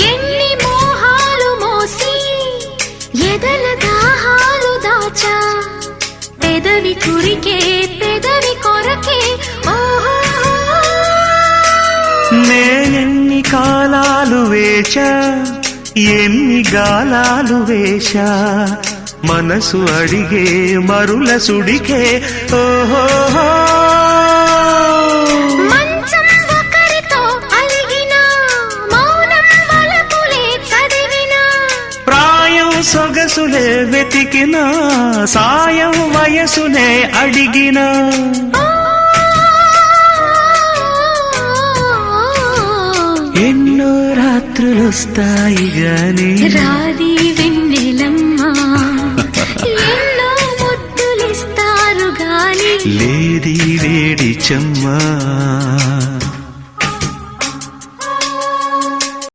ఎన్ని మోహాలు మోసి ఎదల దాహాలు దాచా పెదవి కురికే పెదవి కొరకే ఓహో నేనెన్ని కాలాలు వేచా ఎన్ని గాలాలు వేశా మనసు అడిగే మరుల సుడికే ఓహో మంచం ఒకరితో అలిగిన మౌనం వలపులే చదివిన ప్రాయం సొగసులే వెతికిన సాయం వయసునే అడిగిన ఎన్నో రాత్రులొస్తాయి గాని రాది వెన్నెలమ్మా ఎన్నో ముద్దులిస్తారు గాని లేది వేడి చెమ్మా